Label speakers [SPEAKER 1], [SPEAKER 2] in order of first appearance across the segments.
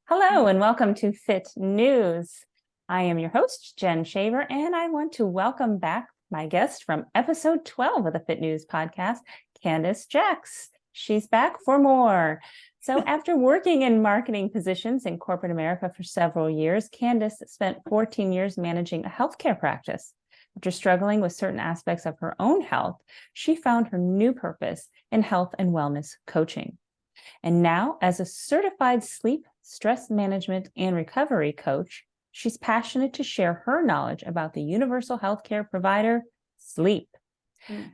[SPEAKER 1] Hello and welcome to Fit News. I am your host, Jen Shaver, and I want to welcome back my guest from episode 12 of the Fit News podcast, Candace Jacks. She's back for more. So after working in marketing positions in corporate America for several years, Candace spent 14 years managing a healthcare practice. After struggling with certain aspects of her own health, she found her new purpose in health and wellness coaching. And now, as a certified sleep, stress management, and recovery coach, she's passionate to share her knowledge about the universal healthcare provider, sleep.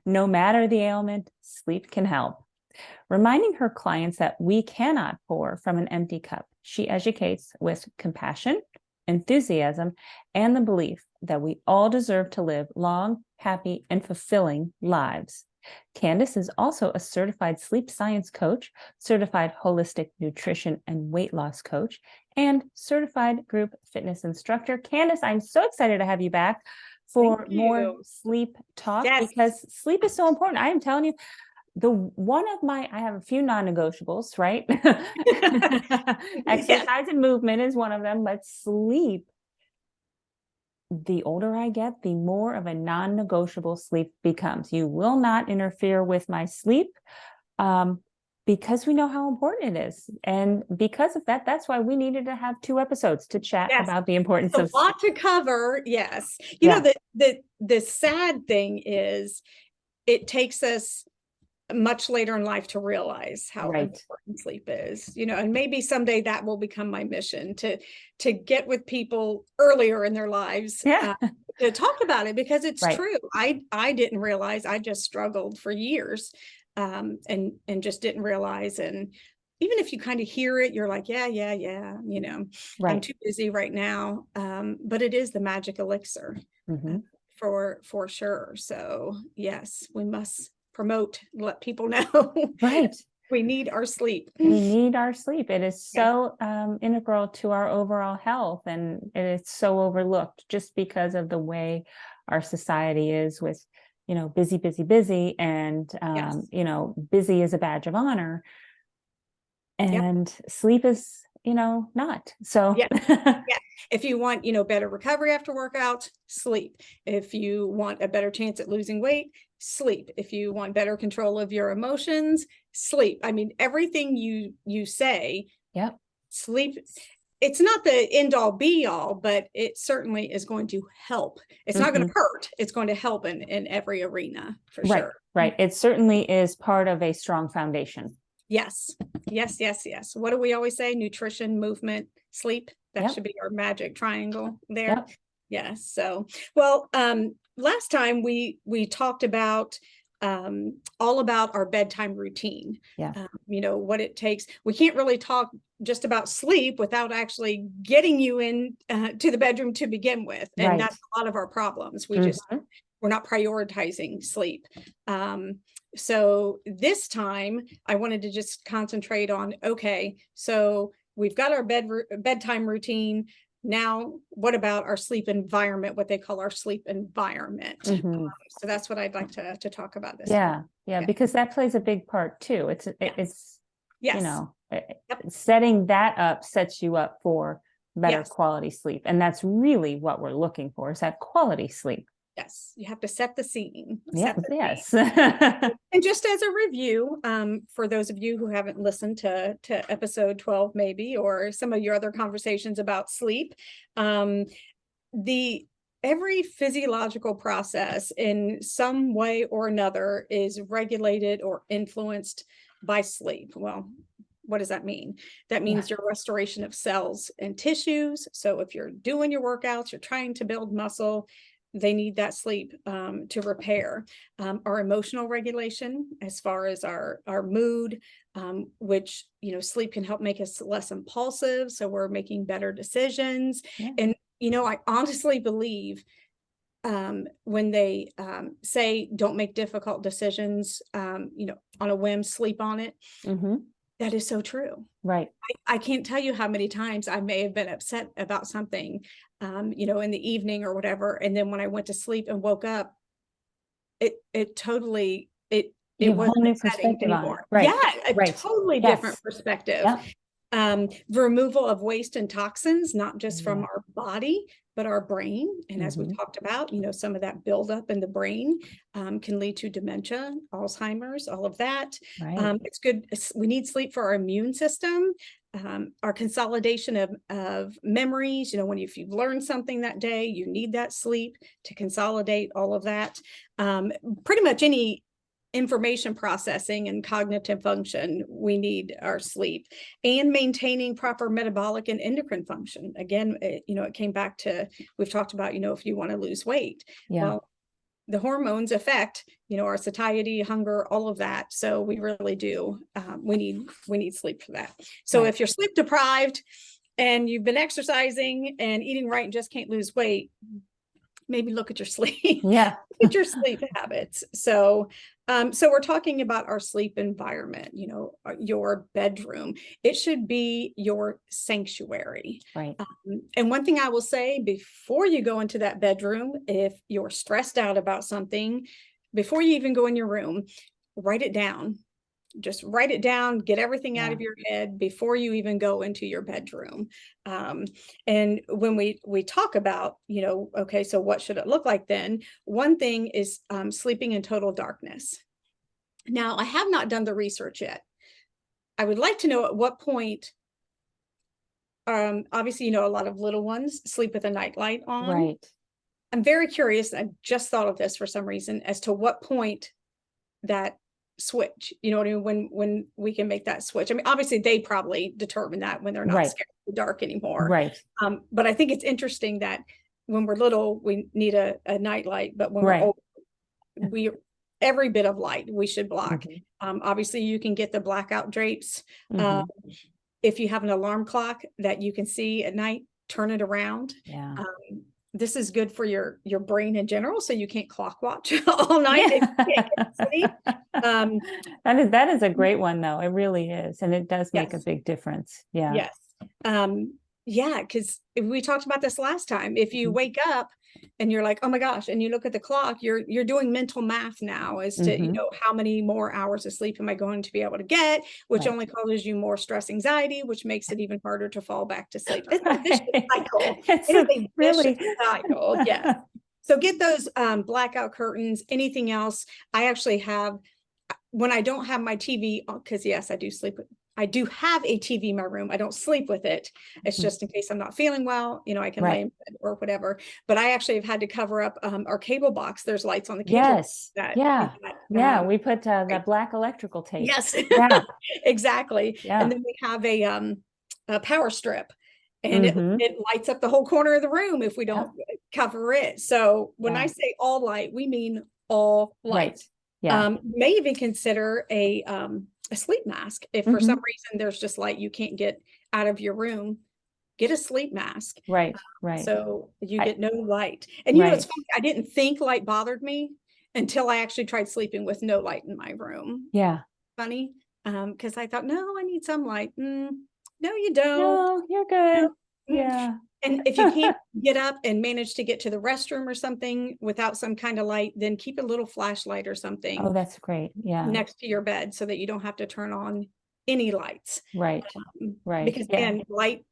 [SPEAKER 1] No matter the ailment, sleep can help. Reminding her clients that we cannot pour from an empty cup, she educates with compassion, enthusiasm, and the belief that we all deserve to live long, happy, and fulfilling lives. Candace is also a certified sleep science coach, certified holistic nutrition and weight loss coach, and certified group fitness instructor. Candace, I'm so excited to have you back for more sleep talk because sleep is so important. I am telling you, I have a few non-negotiables, right? Exercise and movement is one of them, but sleep, the older I get, the more of a non-negotiable sleep becomes. You will not interfere with my sleep because we know how important it is. And because of that, that's why we needed to have 2 episodes to chat about the importance of
[SPEAKER 2] a lot to cover. Yes. You know, the sad thing is it takes us much later in life to realize how important sleep is, and maybe someday that will become my mission to get with people earlier in their lives to talk about it, because it's true. I didn't realize. I just struggled for years and just didn't realize. And even if you kind of hear it, you're like, yeah, I'm too busy right now. But it is the magic elixir for sure. So yes, we must promote, let people know we need our sleep.
[SPEAKER 1] We need our sleep. It is so integral to our overall health, and it's so overlooked just because of the way our society is with, busy, and busy is a badge of honor, and sleep is not. So
[SPEAKER 2] if you want better recovery after workouts, sleep. If you want a better chance at losing weight, sleep. If you want better control of your emotions, sleep. I mean, everything you say, sleep. It's not the end all be all, but it certainly is going to help. It's not going to hurt. It's going to help in every arena for sure.
[SPEAKER 1] Right. It certainly is part of a strong foundation.
[SPEAKER 2] Yes. What do we always say? Nutrition, movement, sleep. That should be our magic triangle there. Yes. So, well, last time we talked about all about our bedtime routine. What it takes. We can't really talk just about sleep without actually getting you in to the bedroom to begin with. And that's a lot of our problems. We're not prioritizing sleep. So this time I wanted to just concentrate on, okay, so we've got our bedtime routine. Now, what about our sleep environment, what they call our sleep environment? So that's what I'd like to talk about this.
[SPEAKER 1] Because that plays a big part too. It's setting that up sets you up for better quality sleep. And that's really what we're looking for, is that quality sleep.
[SPEAKER 2] Yes, you have to set the scene.
[SPEAKER 1] Yes.
[SPEAKER 2] And just as a review, for those of you who haven't listened to episode 12, maybe, or some of your other conversations about sleep, every physiological process in some way or another is regulated or influenced by sleep. Well, what does that mean? That means your restoration of cells and tissues. So if you're doing your workouts, you're trying to build muscle, they need that sleep to repair. Our emotional regulation, as far as our mood, which, sleep can help make us less impulsive. So we're making better decisions. And, I honestly believe when they say don't make difficult decisions, on a whim, sleep on it. That is so true.
[SPEAKER 1] Right.
[SPEAKER 2] I can't tell you how many times I may have been upset about something, in the evening or whatever. And then when I went to sleep and woke up, it totally, it wasn't upsetting anymore.
[SPEAKER 1] Right.
[SPEAKER 2] A totally different perspective. The removal of waste and toxins, not just from our body, but our brain. And as we talked about, some of that buildup in the brain can lead to dementia, Alzheimer's, all of that.
[SPEAKER 1] Right.
[SPEAKER 2] It's good. We need sleep for our immune system, our consolidation of memories. If you've learned something that day, you need that sleep to consolidate all of that. Pretty much any information processing and cognitive function, we need our sleep, and maintaining proper metabolic and endocrine function. Again, it came back to, we've talked about, if you want to lose weight, well, the hormones affect, our satiety, hunger, all of that. So we really do, we need sleep for that. So if you're sleep deprived and you've been exercising and eating right and just can't lose weight, maybe look at your sleep.
[SPEAKER 1] Yeah.
[SPEAKER 2] Look at your sleep habits. So we're talking about our sleep environment, your bedroom. It should be your sanctuary.
[SPEAKER 1] Right.
[SPEAKER 2] And one thing I will say before you go into that bedroom, if you're stressed out about something, before you even go in your room, write it down. Just write it down, get everything out of your head before you even go into your bedroom. And when we talk about, okay, so what should it look like then? One thing is sleeping in total darkness. Now, I have not done the research yet. I would like to know at what point, obviously, a lot of little ones sleep with a nightlight on.
[SPEAKER 1] Right. I'm
[SPEAKER 2] very curious. I just thought of this for some reason as to what point that switch, what I mean, when we can make that switch. I mean, obviously they probably determine that when they're not scared of the dark anymore.
[SPEAKER 1] Right.
[SPEAKER 2] But I think it's interesting that when we're little, we need a nightlight, but when we're old, every bit of light we should block. Obviously you can get the blackout drapes. If you have an alarm clock that you can see at night, turn it around.
[SPEAKER 1] Yeah.
[SPEAKER 2] This is good for your brain in general, so you can't clock watch all night. If you can't get sleep.
[SPEAKER 1] That is a great one, though. It really is, and it does make a big difference. Yeah.
[SPEAKER 2] Yes. Because we talked about this last time. If you wake up and you're like, oh my gosh, and you look at the clock, you're doing mental math now as to how many more hours of sleep am I going to be able to get, which only causes you more stress, anxiety, which makes it even harder to fall back to sleep. It's a vicious cycle. It is a vicious cycle. Yeah. So get those blackout curtains. Anything else? I actually have, when I don't have my TV, because yes, I do sleep with. I do have a TV in my room. I don't sleep with it. It's just in case I'm not feeling well, I can lay in bed or whatever. But I actually have had to cover up our cable box. There's lights on the cable.
[SPEAKER 1] Yes. We put that black electrical tape.
[SPEAKER 2] Yes.
[SPEAKER 1] Yeah.
[SPEAKER 2] Exactly.
[SPEAKER 1] Yeah.
[SPEAKER 2] And then we have a power strip. And it lights up the whole corner of the room if we don't cover it. So when I say all light, we mean all light.
[SPEAKER 1] Yeah.
[SPEAKER 2] May even consider a sleep mask. If for some reason there's just light you can't get out of your room, get a sleep mask.
[SPEAKER 1] Right.
[SPEAKER 2] So you get no light. And it's funny, I didn't think light bothered me until I actually tried sleeping with no light in my room.
[SPEAKER 1] Yeah.
[SPEAKER 2] Funny. Because I thought, no, I need some light. No, you don't.
[SPEAKER 1] No, you're good. Yeah.
[SPEAKER 2] And if you can't get up and manage to get to the restroom or something without some kind of light, then keep a little flashlight or something.
[SPEAKER 1] Oh, that's great. Yeah.
[SPEAKER 2] Next to your bed so that you don't have to turn on any lights.
[SPEAKER 1] Right.
[SPEAKER 2] Because again, light,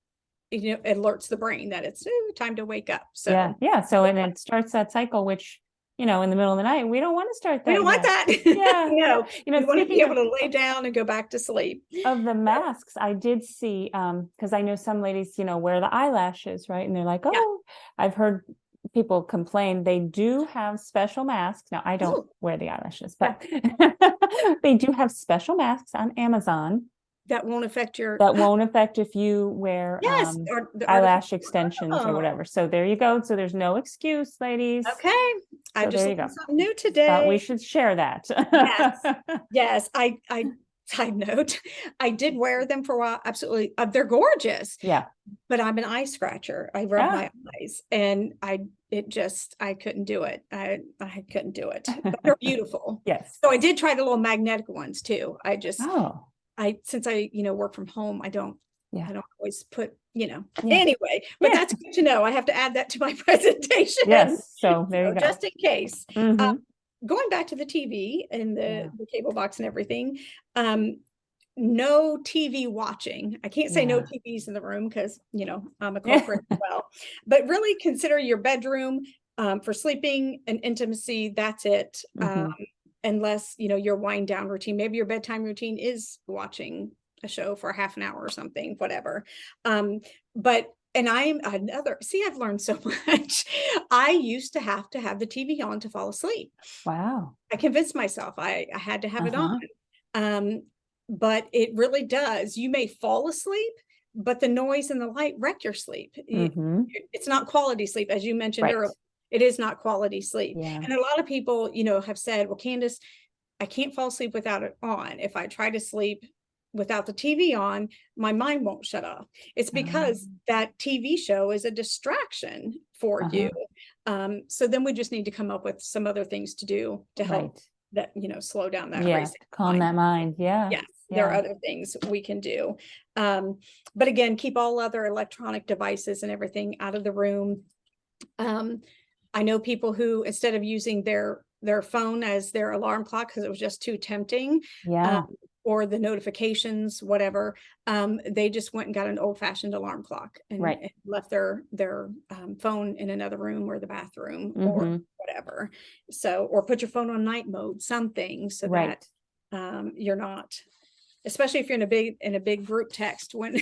[SPEAKER 2] alerts the brain that it's time to wake up. So
[SPEAKER 1] So, and it starts that cycle, which, in the middle of the night, we don't want to start that.
[SPEAKER 2] We don't want that.
[SPEAKER 1] Yeah.
[SPEAKER 2] No, you want to be able to lay down and go back to sleep.
[SPEAKER 1] Of the masks, I did see, because I know some ladies, wear the eyelashes, right? And they're like, I've heard people complain. They do have special masks. Now, I don't wear the eyelashes, but they do have special masks on Amazon.
[SPEAKER 2] That won't affect
[SPEAKER 1] if you wear eyelash extensions or whatever. So there you go. So there's no excuse, ladies.
[SPEAKER 2] Okay. I just learned something new today.
[SPEAKER 1] Thought we should share that.
[SPEAKER 2] Yes. I side note, I did wear them for a while. Absolutely. They're gorgeous.
[SPEAKER 1] Yeah.
[SPEAKER 2] But I'm an eye scratcher. I rub my eyes and I couldn't do it. I couldn't do it. But they're beautiful.
[SPEAKER 1] Yes.
[SPEAKER 2] So I did try the little magnetic ones too. Since I, work from home, I don't always put, anyway, but that's good to know. I have to add that to my presentation.
[SPEAKER 1] Yes. So there you go.
[SPEAKER 2] Just in case. Going back to the TV and the cable box and everything. no TV watching. I can't say no TVs in the room because, I'm a culprit as well. But really consider your bedroom for sleeping and intimacy. That's it. Unless, your wind down routine. Maybe your bedtime routine is watching a show for half an hour or something, whatever. And I've learned so much. I used to have the TV on to fall asleep.
[SPEAKER 1] Wow.
[SPEAKER 2] I convinced myself I had to have it on. But it really does. You may fall asleep, but the noise and the light wreck your sleep. It's not quality sleep, as you mentioned earlier. It is not quality sleep. And a lot of people, have said, well, Candace, I can't fall asleep without it on. If I try to sleep without the TV on, my mind won't shut off. It's because that TV show is a distraction for you. So then we just need to come up with some other things to do to help that, slow down that racing
[SPEAKER 1] calm
[SPEAKER 2] mind.
[SPEAKER 1] that mind. Yes,
[SPEAKER 2] there are other things we can do. But again, keep all other electronic devices and everything out of the room. I know people who, instead of using their phone as their alarm clock because it was just too tempting, or the notifications, whatever, they just went and got an old-fashioned alarm clock and left their phone in another room or the bathroom or whatever. So, or put your phone on night mode, something, so that you're not, especially if you're in a big group text, when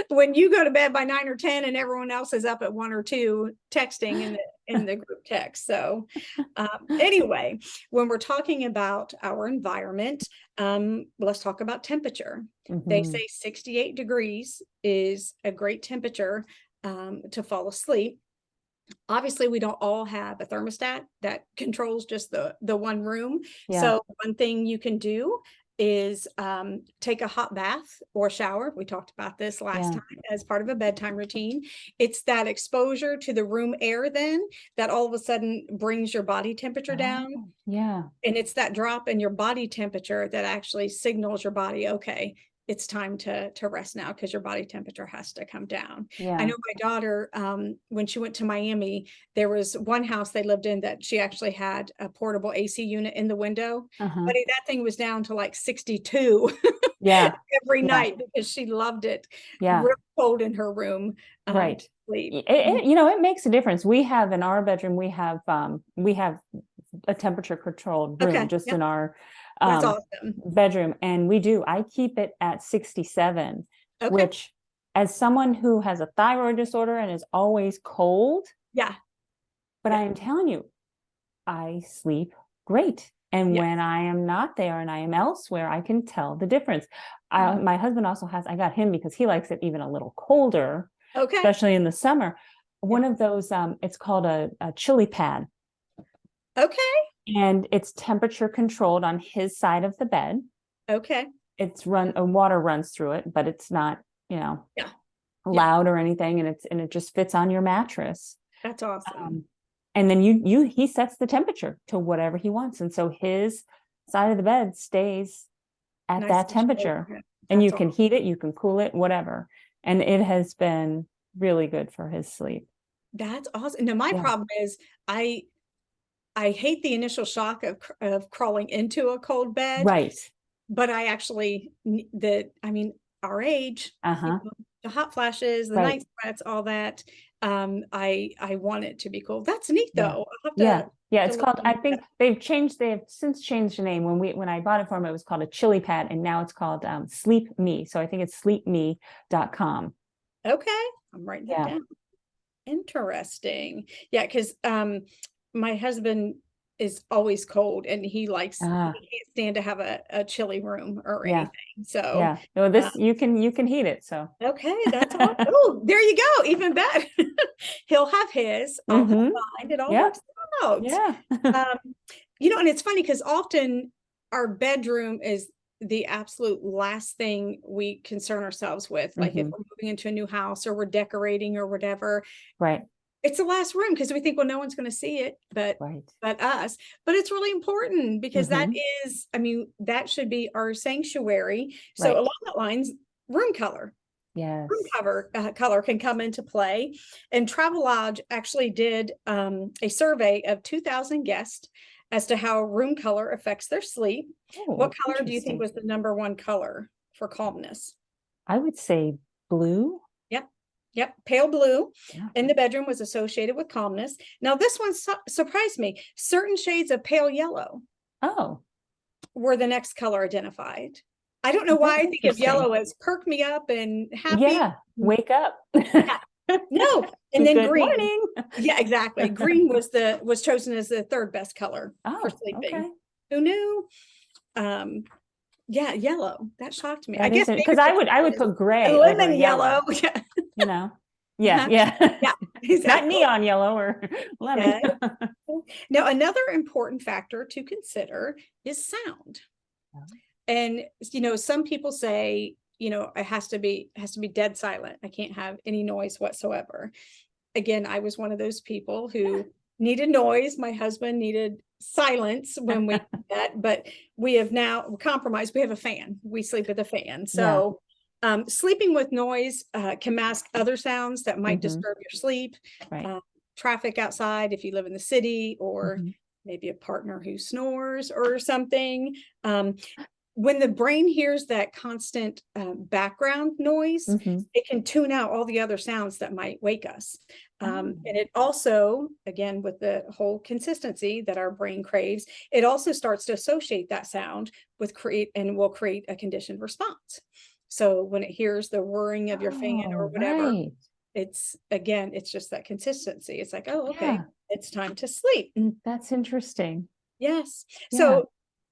[SPEAKER 2] when you go to bed by 9 or 10 and everyone else is up at 1 or 2 texting in the group text. So anyway, when we're talking about our environment, let's talk about temperature. They say 68 degrees is a great temperature to fall asleep. Obviously, we don't all have a thermostat that controls just the one room. So one thing you can do is take a hot bath or shower. We talked about this last time as part of a bedtime routine. It's that exposure to the room air then that all of a sudden brings your body temperature down. And it's that drop in your body temperature that actually signals your body, okay, it's time to rest now because your body temperature has to come down. I know my daughter, when she went to Miami, there was one house they lived in that she actually had a portable AC unit in the window, but that thing was down to like 62 every night because she loved it. Real cold in her room. Sleep.
[SPEAKER 1] It makes a difference. We have in our bedroom, we have a temperature controlled room in our
[SPEAKER 2] that's awesome.
[SPEAKER 1] bedroom, and I keep it at 67, which, as someone who has a thyroid disorder and is always cold, but I am telling you, I sleep great. And when I am not there and I am elsewhere, I can tell the difference. My husband also I got him because he likes it even a little colder, especially in the summer. One of those, it's called a chili pad. And it's temperature controlled on his side of the bed. It's water runs through it, but it's not, loud or anything. And it just fits on your mattress.
[SPEAKER 2] That's awesome.
[SPEAKER 1] And then he sets the temperature to whatever he wants. And so his side of the bed stays at that temperature. And you can heat it, you can cool it, whatever. And it has been really good for his sleep.
[SPEAKER 2] That's awesome. Now, my problem is I hate the initial shock of crawling into a cold bed. But I actually, our age, the hot flashes, the night sweats, all that. I want it to be cool. That's neat though.
[SPEAKER 1] It's called, I think they've since changed the name. When I bought it for him, it was called a chili pad, and now it's called Sleep Me. So I think it's sleepme.com.
[SPEAKER 2] Okay. I'm writing that down. Interesting. Yeah. Cause, my husband is always cold and he can't stand to have a chilly room or anything. So
[SPEAKER 1] you can heat it. So
[SPEAKER 2] that's awesome. Oh, there you go. Even better. He'll have his, I'll have mine. It all works out. And it's funny because often our bedroom is the absolute last thing we concern ourselves with. Like if we're moving into a new house or we're decorating or whatever. It's the last room because we think, well, no one's going to see it, but us. But it's really important because that is, that should be our sanctuary. So along that lines, room color. Room color can come into play. And Travelodge actually did a survey of 2,000 guests as to how room color affects their sleep. What color do you think was the number one color? for calmness?
[SPEAKER 1] I would say blue.
[SPEAKER 2] Yep. Pale blue
[SPEAKER 1] Yeah.
[SPEAKER 2] in the bedroom was associated with calmness. Now, this one surprised me. Certain shades of pale yellow
[SPEAKER 1] Oh,
[SPEAKER 2] were the next color identified. I don't know why I think of yellow as perk me up and happy.
[SPEAKER 1] Yeah, wake up.
[SPEAKER 2] Yeah. No, and then
[SPEAKER 1] Good
[SPEAKER 2] green.
[SPEAKER 1] morning.
[SPEAKER 2] Yeah, exactly. Green was chosen as the third best color for
[SPEAKER 1] Oh,
[SPEAKER 2] sleeping.
[SPEAKER 1] okay.
[SPEAKER 2] Who knew? Yeah, yellow. That shocked me.
[SPEAKER 1] That
[SPEAKER 2] I guess
[SPEAKER 1] because I would put gray over
[SPEAKER 2] lemon yellow. Yeah.
[SPEAKER 1] You know. Yeah,
[SPEAKER 2] Uh-huh.
[SPEAKER 1] yeah.
[SPEAKER 2] Yeah,
[SPEAKER 1] Not
[SPEAKER 2] exactly.
[SPEAKER 1] neon yellow or lemon.
[SPEAKER 2] Yeah. Now, another important factor to consider is sound.
[SPEAKER 1] Oh.
[SPEAKER 2] And some people say, it has to be dead silent. I can't have any noise whatsoever. Again, I was one of those people who needed noise. My husband needed silence when we met, but we have now compromised. We have a fan. We sleep with a fan. So sleeping with noise can mask other sounds that might disturb your sleep.
[SPEAKER 1] Right.
[SPEAKER 2] Traffic outside if you live in the city, or maybe a partner who snores or something. When the brain hears that constant background noise, it can tune out all the other sounds that might wake us. And it also, again, with the whole consistency that our brain craves, it also starts to associate that sound with will create a conditioned response. So when it hears the whirring of your fan or whatever, it's just that consistency. It's like, oh, okay, it's time to sleep.
[SPEAKER 1] That's interesting.
[SPEAKER 2] Yes. So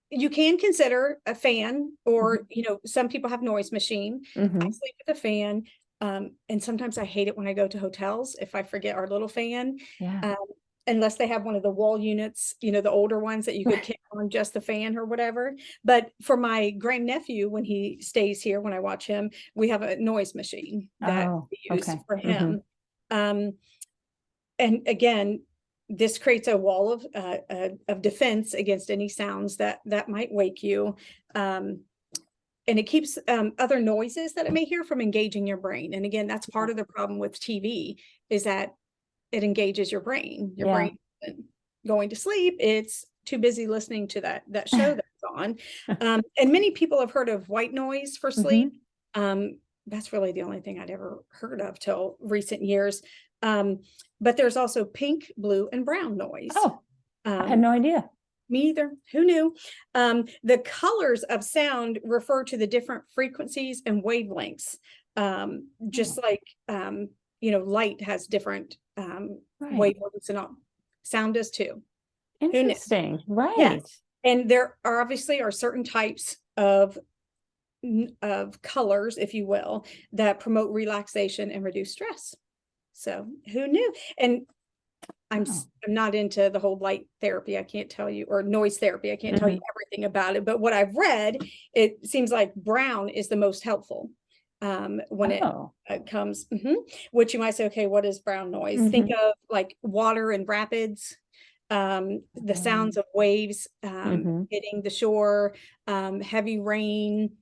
[SPEAKER 2] you can consider a fan, or, some people have noise machine. I sleep with a fan. And sometimes I hate it when I go to hotels, if I forget our little fan, unless they have one of the wall units, the older ones that you could kick on just the fan or whatever. But for my grandnephew, when he stays here, when I watch him, we have a noise machine that we use for him. And again, this creates a wall of defense against any sounds that might wake you. And it keeps other noises that it may hear from engaging your brain. And again, that's part of the problem with TV, is that it engages your brain. Your brain isn't going to sleep. It's too busy listening to that show that's on. And many people have heard of white noise for sleep. That's really the only thing I'd ever heard of till recent years. But there's also pink, blue, and brown noise.
[SPEAKER 1] Oh, I had no idea.
[SPEAKER 2] Me either. Who knew? The colors of sound refer to the different frequencies and wavelengths. Just like, light has different wavelengths, and all. Sound does too.
[SPEAKER 1] Interesting. Right.
[SPEAKER 2] Yes. And there are obviously certain types of colors, if you will, that promote relaxation and reduce stress. So who knew? And I'm not into the whole light therapy. I can't tell you, or noise therapy. I can't tell you everything about it. But what I've read, it seems like brown is the most helpful when it comes. Which you might say, okay, what is brown noise? Think of like water and rapids, the sounds of waves hitting the shore, heavy rain.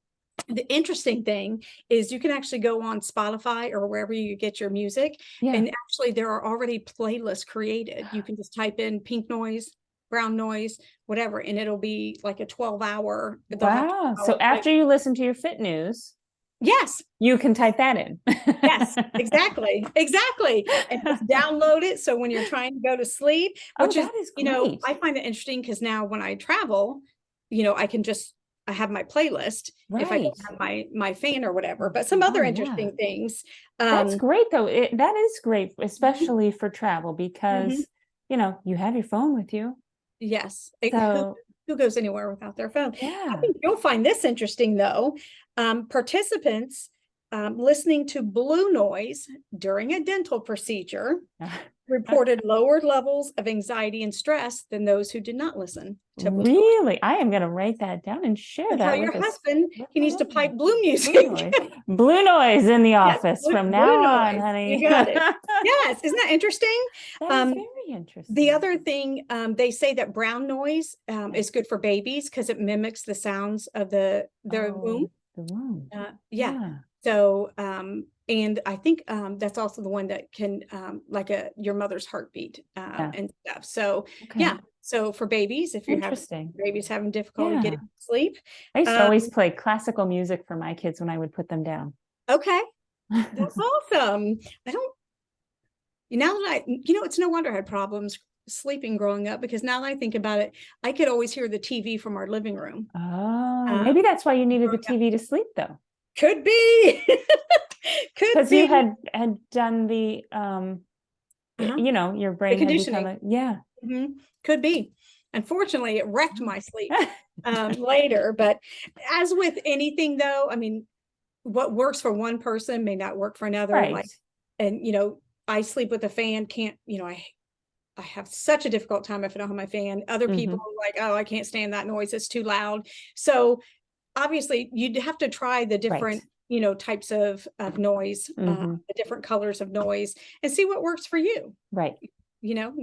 [SPEAKER 2] The interesting thing is you can actually go on Spotify or wherever you get your music, and actually there are already playlists created. You can just type in pink noise, brown noise, whatever, and it'll be like a 12-hour.
[SPEAKER 1] Wow. So after you listen to your Fit News,
[SPEAKER 2] yes,
[SPEAKER 1] you can type that in.
[SPEAKER 2] Yes, exactly. And just download it. So when you're trying to go to sleep, which is great. I find it interesting because now when I travel, I have my playlist if I don't have my fan or whatever, but some other interesting things.
[SPEAKER 1] That's great though. That is great, especially for travel, because, you have your phone with you.
[SPEAKER 2] Yes.
[SPEAKER 1] So,
[SPEAKER 2] who goes anywhere without their phone?
[SPEAKER 1] Yeah.
[SPEAKER 2] I think you'll find this interesting though. Participants listening to blue noise during a dental procedure reported lower levels of anxiety and stress than those who did not listen to blue noise.
[SPEAKER 1] Really? I am going to write that down and share that
[SPEAKER 2] tell
[SPEAKER 1] with
[SPEAKER 2] your husband he needs to pipe blue music.
[SPEAKER 1] Blue noise in the office from now on, honey.
[SPEAKER 2] You got it. Yes. Isn't that interesting?
[SPEAKER 1] That is very interesting.
[SPEAKER 2] The other thing, they say that brown noise is good for babies because it mimics the sounds of their womb.
[SPEAKER 1] The womb.
[SPEAKER 2] So, and I think that's also the one that can, like your mother's heartbeat and stuff. So, So for babies, if you have
[SPEAKER 1] Interesting.
[SPEAKER 2] babies having difficulty
[SPEAKER 1] Yeah.
[SPEAKER 2] getting to sleep.
[SPEAKER 1] I used to always play classical music for my kids when I would put them down.
[SPEAKER 2] Okay. That's awesome. Now that it's no wonder I had problems sleeping growing up, because now that I think about it, I could always hear the TV from our living room.
[SPEAKER 1] Oh, maybe that's why you needed the TV to sleep, though.
[SPEAKER 2] Could be.
[SPEAKER 1] Because you had done the your brain had become
[SPEAKER 2] could be. Unfortunately, it wrecked my sleep later. But as with anything, though, I mean, what works for one person may not work for another.
[SPEAKER 1] Right.
[SPEAKER 2] I sleep with a fan. I have such a difficult time if I don't have my fan. Other people are like, oh, I can't stand that noise. It's too loud. So obviously you'd have to try the different, types of noise, the different colors of noise, and see what works for you.
[SPEAKER 1] Right.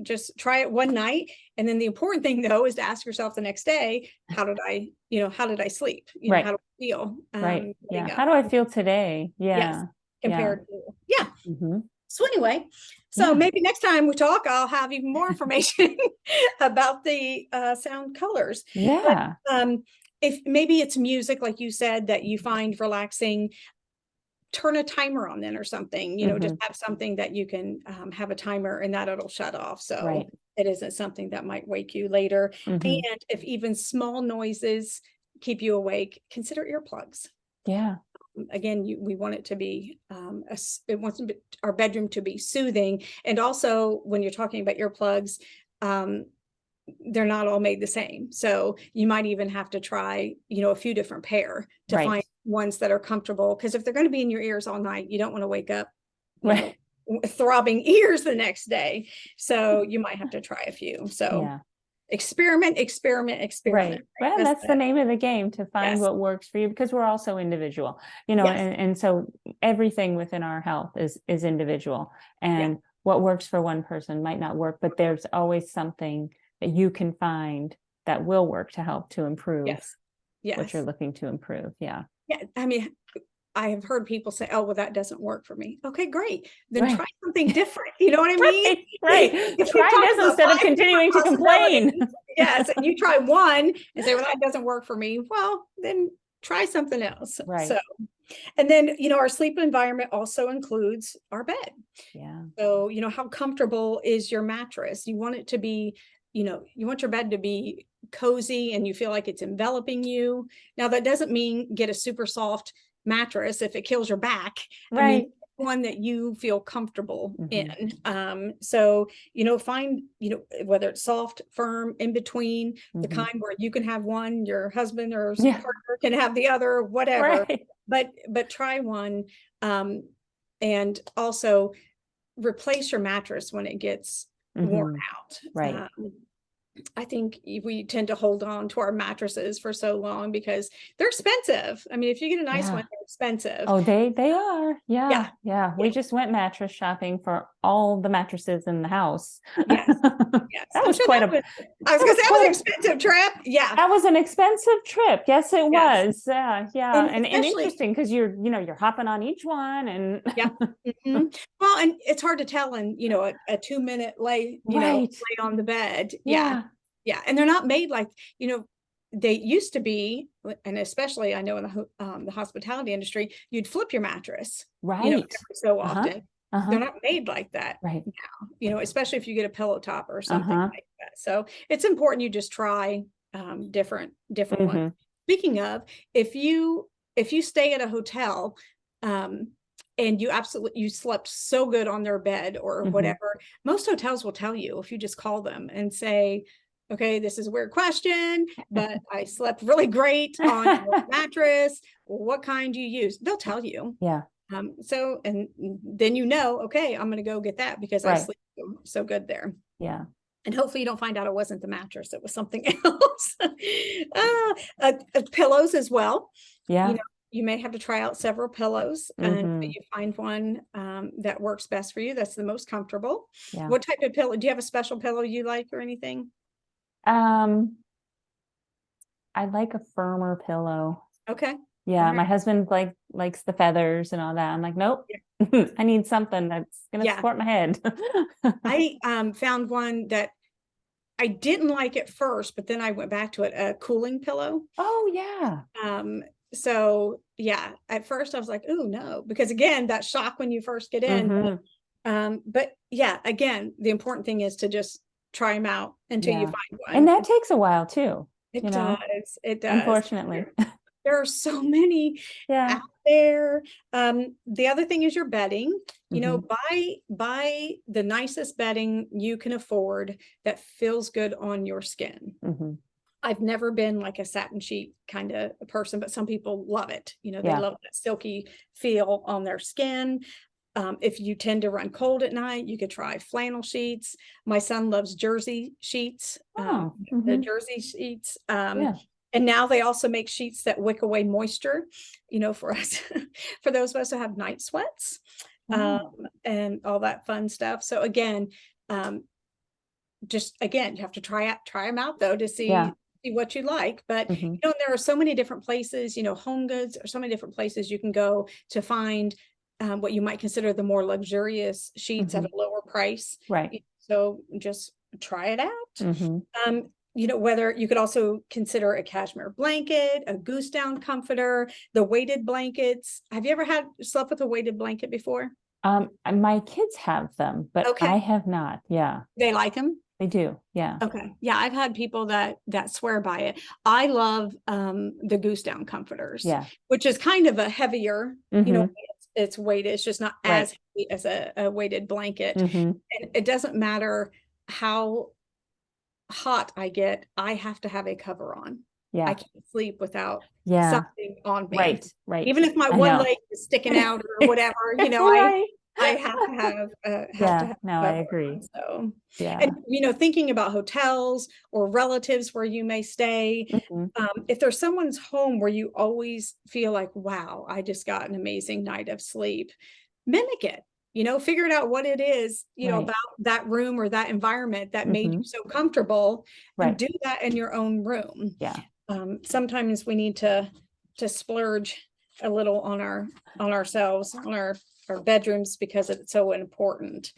[SPEAKER 2] Just try it one night. And then the important thing, though, is to ask yourself the next day, how did I sleep?
[SPEAKER 1] Right.
[SPEAKER 2] How do I feel?
[SPEAKER 1] Right. Yeah. How do I feel today? Yeah.
[SPEAKER 2] Yes, compared to, So anyway, maybe next time we talk, I'll have even more information about the sound colors.
[SPEAKER 1] Yeah.
[SPEAKER 2] But, if maybe it's music, like you said, that you find relaxing, turn a timer on then or something, just have something that you can have a timer, and that it'll shut off. So it isn't something that might wake you later. And if even small noises keep you awake, consider earplugs.
[SPEAKER 1] Yeah.
[SPEAKER 2] Again, we want it to be, our bedroom to be soothing. And also when you're talking about earplugs, they're not all made the same. So you might even have to try, a few different pair to find ones that are comfortable. Because if they're going to be in your ears all night, you don't want to wake up throbbing ears the next day. So you might have to try a few. So experiment.
[SPEAKER 1] Right. Well, that's the name of the game, to find what works for you, because we're also individual, and so everything within our health is individual, and what works for one person might not work, but there's always something that you can find that will work to help to improve what you're looking to improve. Yeah.
[SPEAKER 2] I mean, I have heard people say, oh, well, that doesn't work for me. Okay, great. Then try something different. You know what I mean?
[SPEAKER 1] Right. Try this instead of continuing to complain.
[SPEAKER 2] Yes. And you try one and say, well, that doesn't work for me. Well, then try something else.
[SPEAKER 1] Right.
[SPEAKER 2] So, and then, our sleep environment also includes our bed.
[SPEAKER 1] Yeah.
[SPEAKER 2] So, how comfortable is your mattress? You want it to be, you want your bed to be cozy and you feel like it's enveloping you. Now, that doesn't mean get a super soft mattress if it kills your back.
[SPEAKER 1] Right.
[SPEAKER 2] I mean, one that you feel comfortable in. So, find, whether it's soft, firm, in between, the kind where you can have one, your husband or partner can have the other, whatever. But try one. And also replace your mattress when it gets worn out.
[SPEAKER 1] Right.
[SPEAKER 2] I think we tend to hold on to our mattresses for so long because they're expensive. I mean, if you get a nice one, they're expensive.
[SPEAKER 1] Oh, they are. Yeah. We just went mattress shopping for all the mattresses in the house.
[SPEAKER 2] Yes.
[SPEAKER 1] That was quite
[SPEAKER 2] I was going to say, that was an expensive trip. Yeah.
[SPEAKER 1] That was an expensive trip. Yes, it was. Yeah. And interesting because you're hopping on each one and
[SPEAKER 2] Well, and it's hard to tell in, a 2-minute lay on the bed. Yeah. And they're not made like, they used to be, and especially I know in the hospitality industry, you'd flip your mattress, every so often. They're not made like that now, especially if you get a pillow top or something like that. So it's important you just try different ones. Speaking of, if you stay at a hotel, and you slept so good on their bed or whatever, most hotels will tell you if you just call them and say, okay, this is a weird question, but I slept really great on your mattress. What kind do you use? They'll tell you.
[SPEAKER 1] Yeah.
[SPEAKER 2] So, and then okay, I'm going to go get that because I sleep so good there.
[SPEAKER 1] Yeah.
[SPEAKER 2] And hopefully you don't find out it wasn't the mattress, it was something else. Pillows as well. Yeah. You may have to try out several pillows and you find one that works best for you. That's the most comfortable. Yeah. What type of pillow? Do you have a special pillow you like or anything?
[SPEAKER 1] I like a firmer pillow.
[SPEAKER 2] Okay.
[SPEAKER 1] Yeah. Right. My husband likes the feathers and all that. I'm like, nope, I need something that's going to support my head.
[SPEAKER 2] I found one that I didn't like it first, but then I went back to it, a cooling pillow.
[SPEAKER 1] Oh yeah.
[SPEAKER 2] So yeah, at first I was like, oh no, because again, that shock when you first get in. But yeah, again, the important thing is to just try them out until you find one.
[SPEAKER 1] And that takes a while too.
[SPEAKER 2] It does. It does.
[SPEAKER 1] Unfortunately.
[SPEAKER 2] There are so many out there. The other thing is your bedding. You know, buy the nicest bedding you can afford that feels good on your skin. I've never been like a satin sheet kind of person, but some people love it. You know, they love that silky feel on their skin. If you tend to run cold at night, you could try flannel sheets. My son loves jersey sheets, the jersey sheets. And now they also make sheets that wick away moisture, you know, for us, for those of us who have night sweats, and all that fun stuff. So again, you have to try them out though, to see what you like. But you know, there are so many different places, you know, Home Goods, or so many different places you can go to find what you might consider the more luxurious sheets at a lower price.
[SPEAKER 1] Right.
[SPEAKER 2] So just try it out. You know, whether you could also consider a cashmere blanket, a goose down comforter, the weighted blankets. Have you ever slept with a weighted blanket before?
[SPEAKER 1] My kids have them, but I have not. Yeah.
[SPEAKER 2] They like them?
[SPEAKER 1] They do. Yeah.
[SPEAKER 2] Okay. Yeah. I've had people that swear by it. I love the goose down comforters, which is kind of a heavier, you know, it's weighted. It's just not as heavy as a weighted blanket. And it doesn't matter how hot I get, I have to have a cover on. I can't sleep without something on me. Right. Even if my one leg is sticking out or whatever, you know, I have to have
[SPEAKER 1] I agree.
[SPEAKER 2] So and you know, thinking about hotels or relatives where you may stay, if there's someone's home where you always feel like, wow, I just got an amazing night of sleep, mimic it. You know, figure it out what it is, you know, about that room or that environment that made you so comfortable, and do that in your own room. Sometimes we need to splurge a little on ourselves, on our bedrooms, because it's so important.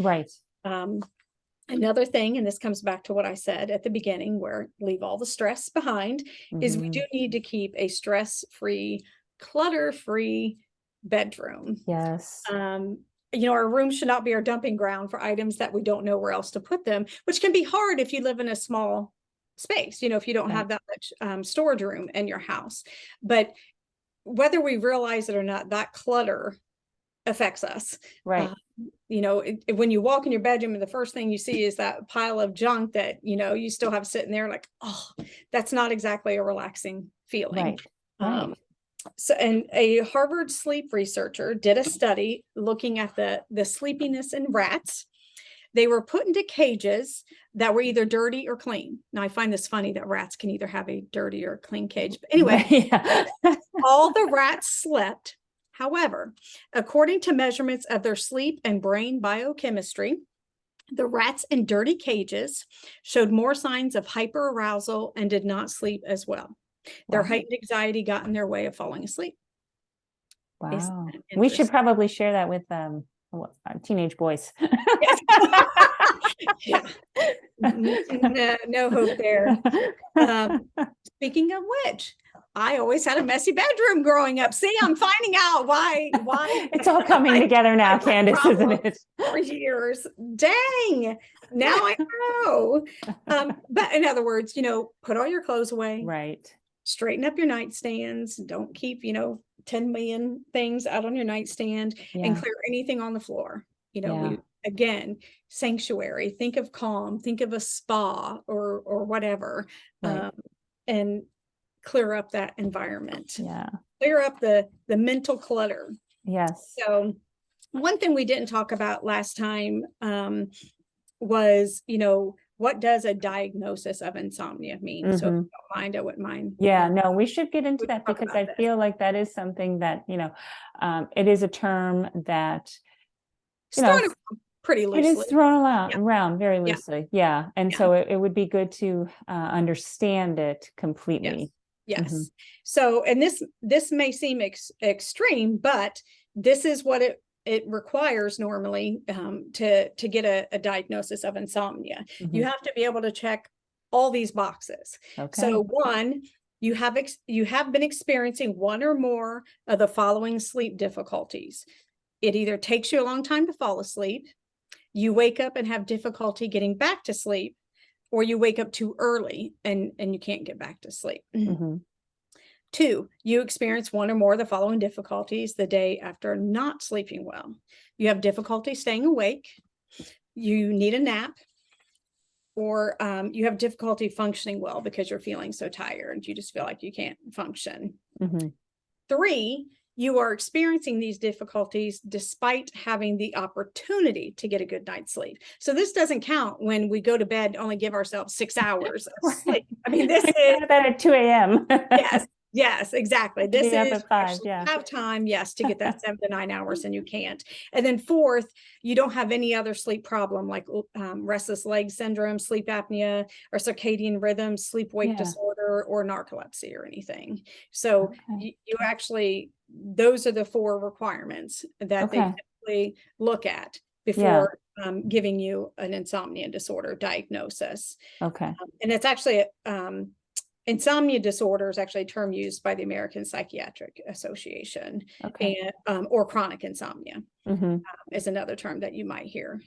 [SPEAKER 2] Another thing, and this comes back to what I said at the beginning, where leave all the stress behind, is we do need to keep a stress-free, clutter-free bedroom. You know, our room should not be our dumping ground for items that we don't know where else to put them, which can be hard if you live in a small space, you know, if you don't have that much storage room in your house. But whether we realize it or not, that clutter affects us. You know, when you walk in your bedroom and the first thing you see is that pile of junk that, you know, you still have sitting there, like, oh, that's not exactly a relaxing feeling. So, and a Harvard sleep researcher did a study looking at the sleepiness in rats. They were put into cages that were either dirty or clean. Now, I find this funny that rats can either have a dirty or clean cage. But anyway, all the rats slept. However, according to measurements of their sleep and brain biochemistry, the rats in dirty cages showed more signs of hyperarousal and did not sleep as well. Their heightened anxiety got in their way of falling asleep.
[SPEAKER 1] Wow. We should probably share that with teenage boys.
[SPEAKER 2] No hope there. Speaking of which, I always had a messy bedroom growing up. See, I'm finding out why
[SPEAKER 1] it's all coming together now, Candace, isn't it?
[SPEAKER 2] For years. Dang. Now I know. But in other words, you know, put all your clothes away. Straighten up your nightstands. Don't keep, you know, 10 million things out on your nightstand, and clear anything on the floor. You know, again, sanctuary, think of calm, think of a spa or whatever, and clear up that environment. Clear up the mental clutter. So one thing we didn't talk about last time was, you know, what does a diagnosis of insomnia mean? So if you don't mind, I wouldn't mind.
[SPEAKER 1] No, we should get into that, because I feel like that is something that, you know, it is a term that, you know,
[SPEAKER 2] pretty loosely.
[SPEAKER 1] It is thrown around very loosely. And so it would be good to understand it completely.
[SPEAKER 2] So, and this may seem extreme, but this is what it requires normally to get a diagnosis of insomnia. You have to be able to check all these boxes.
[SPEAKER 1] Okay.
[SPEAKER 2] So one, you have been experiencing one or more of the following sleep difficulties. It either takes you a long time to fall asleep, you wake up and have difficulty getting back to sleep, or you wake up too early and you can't get back to sleep.
[SPEAKER 1] Mm-hmm.
[SPEAKER 2] 2, you experience one or more of the following difficulties the day after not sleeping well. You have difficulty staying awake, you need a nap, or you have difficulty functioning well because you're feeling so tired. You just feel like you can't function.
[SPEAKER 1] Mm-hmm.
[SPEAKER 2] 3, you are experiencing these difficulties despite having the opportunity to get a good night's sleep. So this doesn't count when we go to bed, only give ourselves 6 hours of sleep. I mean, this is
[SPEAKER 1] that at 2 a.m.
[SPEAKER 2] Yes, exactly. This
[SPEAKER 1] Be up
[SPEAKER 2] is
[SPEAKER 1] at 5, yeah.
[SPEAKER 2] have time, yes, to get that 7 to 9 hours, and you can't. And then 4th, you don't have any other sleep problem like restless leg syndrome, sleep apnea, or circadian rhythm, sleep-wake disorder, or narcolepsy or anything. So you actually, those are the 4 requirements that they typically look at before giving you an insomnia disorder diagnosis.
[SPEAKER 1] Okay.
[SPEAKER 2] And it's actually insomnia disorder is actually a term used by the American Psychiatric Association, and or chronic insomnia is another term that you might hear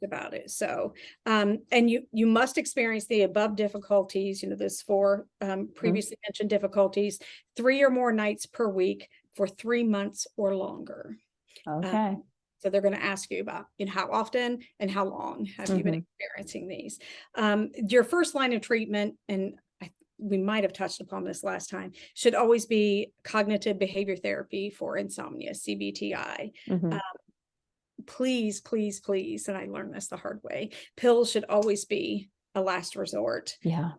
[SPEAKER 2] about it. So, and you must experience the above difficulties, those 4 previously mentioned difficulties, 3 or more nights per week for 3 months or longer.
[SPEAKER 1] Okay.
[SPEAKER 2] So they're going to ask you about, how often and how long have you been experiencing these. Your first line of treatment, and we might have touched upon this last time, should always be cognitive behavior therapy for insomnia, CBTI. Please, please, please, and I learned this the hard way, pills should always be a last resort.
[SPEAKER 1] Yeah.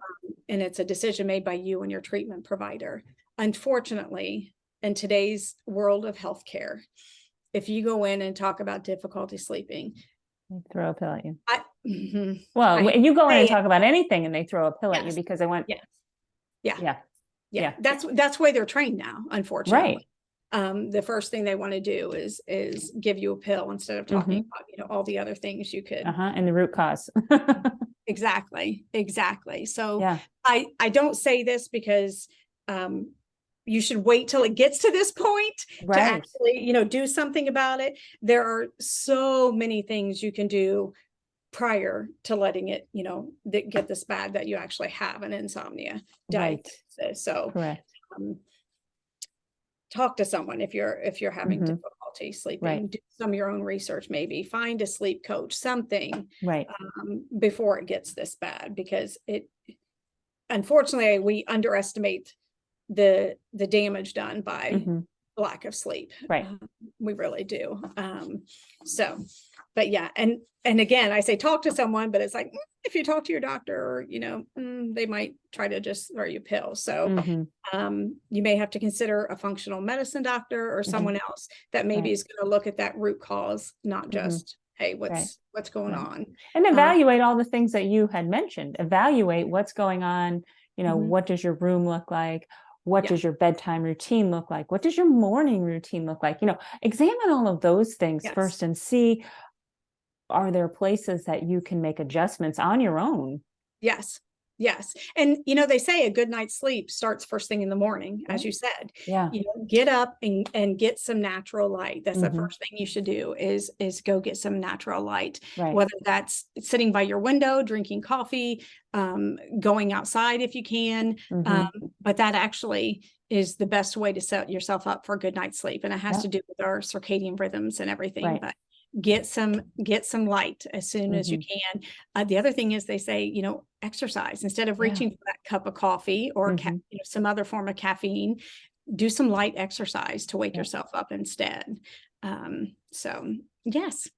[SPEAKER 2] And it's a decision made by you and your treatment provider. Unfortunately, in today's world of healthcare, if you go in and talk about difficulty sleeping,
[SPEAKER 1] they throw a pill at you.
[SPEAKER 2] Well,
[SPEAKER 1] you go in and talk about anything and they throw a pill at you because they want.
[SPEAKER 2] Yeah. That's why they're trained now, unfortunately. The first thing they want to do is give you a pill instead of talking about, all the other things you could.
[SPEAKER 1] And the root cause.
[SPEAKER 2] Exactly. So I don't say this because, you should wait till it gets to this point to actually, do something about it. There are so many things you can do prior to letting it, get this bad that you actually have an insomnia diagnosis. So talk to someone if you're having difficulty sleeping. Do some of your own research, maybe find a sleep coach, something before it gets this bad, because unfortunately we underestimate the damage done by lack of sleep. We really do. But yeah, and again, I say talk to someone, but it's like, if you talk to your doctor, they might try to just throw you pills. So you may have to consider a functional medicine doctor or someone else that maybe is going to look at that root cause, not just, hey, what's going on?
[SPEAKER 1] And evaluate all the things that you had mentioned. Evaluate what's going on. What does your room look like? What does your bedtime routine look like? What does your morning routine look like? Examine all of those things first and see, are there places that you can make adjustments on your own?
[SPEAKER 2] Yes. And, they say a good night's sleep starts first thing in the morning, as you said. Get up and get some natural light. That's the first thing you should do is go get some natural light, whether that's sitting by your window, drinking coffee, going outside if you can. But that actually is the best way to set yourself up for a good night's sleep. And it has to do with our circadian rhythms and everything. But get some light as soon as you can. The other thing is they say, exercise instead of reaching for that cup of coffee or some other form of caffeine. Do some light exercise to wake yourself up instead. So yes.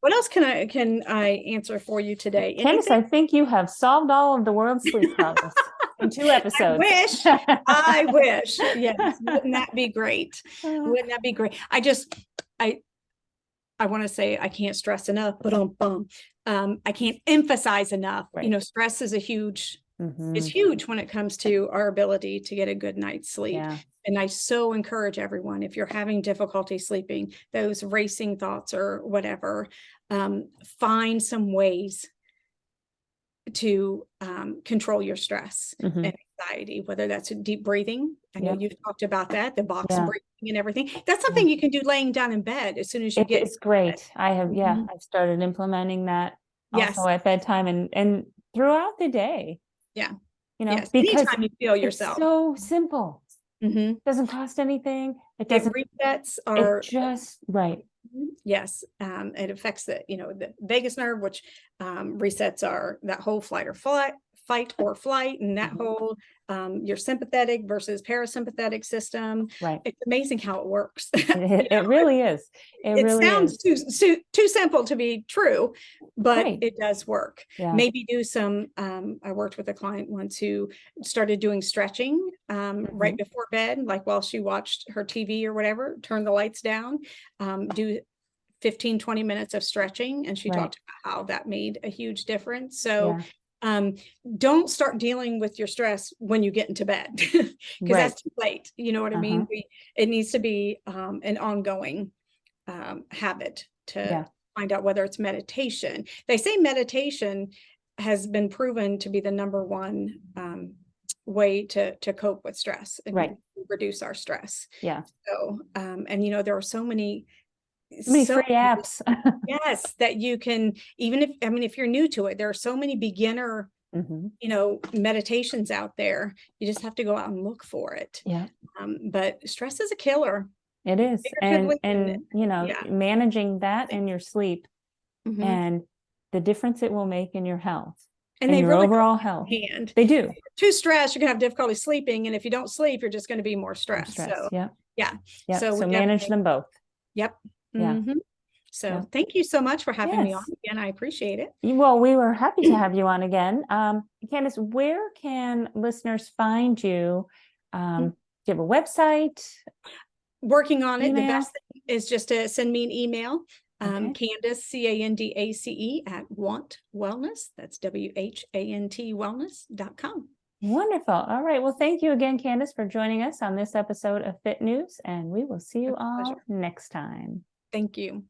[SPEAKER 2] What else can I answer for you today?
[SPEAKER 1] Candace, I think you have solved all of the world's sleep problems in 2 episodes.
[SPEAKER 2] I wish. Yes. Wouldn't that be great? I want to say I can't stress enough, but I can't emphasize enough. Stress is is huge when it comes to our ability to get a good night's sleep. And I so encourage everyone, if you're having difficulty sleeping, those racing thoughts or whatever, find some ways to control your stress
[SPEAKER 1] Mhm.
[SPEAKER 2] and anxiety, whether that's deep breathing. I know
[SPEAKER 1] Yep.
[SPEAKER 2] you've talked about that, the box
[SPEAKER 1] Yeah.
[SPEAKER 2] breathing and everything. That's
[SPEAKER 1] Yeah.
[SPEAKER 2] something you can do laying down in bed as soon as you get.
[SPEAKER 1] It's great. I have, yeah,
[SPEAKER 2] Mhm.
[SPEAKER 1] I've started implementing that
[SPEAKER 2] Yes.
[SPEAKER 1] also at bedtime and throughout the day,
[SPEAKER 2] Yeah.
[SPEAKER 1] you know,
[SPEAKER 2] Yes.
[SPEAKER 1] because
[SPEAKER 2] Anytime you feel
[SPEAKER 1] it's
[SPEAKER 2] yourself.
[SPEAKER 1] so simple.
[SPEAKER 2] Mhm.
[SPEAKER 1] Doesn't cost anything. It
[SPEAKER 2] It
[SPEAKER 1] doesn't,
[SPEAKER 2] resets
[SPEAKER 1] it
[SPEAKER 2] our.
[SPEAKER 1] just, right.
[SPEAKER 2] Yes, it affects the vagus nerve, which resets that whole fight or flight, and that
[SPEAKER 1] Mhm.
[SPEAKER 2] whole your sympathetic versus parasympathetic system.
[SPEAKER 1] Right.
[SPEAKER 2] It's amazing how it works.
[SPEAKER 1] It really is. It
[SPEAKER 2] It
[SPEAKER 1] really
[SPEAKER 2] sounds
[SPEAKER 1] is.
[SPEAKER 2] too simple to be true, but
[SPEAKER 1] Right.
[SPEAKER 2] it does work.
[SPEAKER 1] Yeah.
[SPEAKER 2] Maybe do some. I worked with a client once who started doing stretching right
[SPEAKER 1] Mhm.
[SPEAKER 2] before bed, like while she watched her TV or whatever. Turn the lights down, do 15-20 minutes of stretching, and she
[SPEAKER 1] Right.
[SPEAKER 2] talked about how that made a huge difference. So
[SPEAKER 1] Yeah.
[SPEAKER 2] don't start dealing with your stress when you get into bed, because
[SPEAKER 1] Right.
[SPEAKER 2] that's too late. You know what I mean? It needs to be an ongoing habit
[SPEAKER 1] Yeah.
[SPEAKER 2] to find out whether it's meditation. They say meditation has been proven to be the number one way to cope with stress and
[SPEAKER 1] Right.
[SPEAKER 2] reduce our stress.
[SPEAKER 1] Yeah.
[SPEAKER 2] So and there are so many
[SPEAKER 1] Free apps.
[SPEAKER 2] yes, that you can, even if you're new to it, there are so many beginner,
[SPEAKER 1] Mhm.
[SPEAKER 2] meditations out there. You just have to go out and look for it.
[SPEAKER 1] Yeah.
[SPEAKER 2] But stress is a killer.
[SPEAKER 1] It is.
[SPEAKER 2] Figuratively
[SPEAKER 1] And
[SPEAKER 2] yeah.
[SPEAKER 1] managing that in your sleep
[SPEAKER 2] Mhm.
[SPEAKER 1] and the difference it will make in your health
[SPEAKER 2] And
[SPEAKER 1] and
[SPEAKER 2] they
[SPEAKER 1] your
[SPEAKER 2] really go
[SPEAKER 1] overall
[SPEAKER 2] hand
[SPEAKER 1] health.
[SPEAKER 2] in hand.
[SPEAKER 1] They do.
[SPEAKER 2] Too stressed, you're gonna have difficulty sleeping, and if you don't sleep, you're just gonna be more
[SPEAKER 1] More
[SPEAKER 2] stressed.
[SPEAKER 1] stress.
[SPEAKER 2] So
[SPEAKER 1] Yeah.
[SPEAKER 2] yeah.
[SPEAKER 1] Yeah.
[SPEAKER 2] So we
[SPEAKER 1] So manage
[SPEAKER 2] definitely,
[SPEAKER 1] them both.
[SPEAKER 2] yep.
[SPEAKER 1] Yeah.
[SPEAKER 2] Mhm. So
[SPEAKER 1] Yeah.
[SPEAKER 2] thank you so much for having me on
[SPEAKER 1] Yes.
[SPEAKER 2] again. I appreciate it.
[SPEAKER 1] Well, we were happy to have you on again. Candace, where can listeners find you? Do you have a website,
[SPEAKER 2] Working on it. The
[SPEAKER 1] email?
[SPEAKER 2] best thing is just to send me an email.
[SPEAKER 1] Okay.
[SPEAKER 2] Candace, Candace @Want Wellness. That's WHANT wellness.com.
[SPEAKER 1] Wonderful. All right. Well, thank you again, Candace, for joining us on this episode of Fit News, and we will see you all
[SPEAKER 2] Pleasure.
[SPEAKER 1] next time.
[SPEAKER 2] Thank you.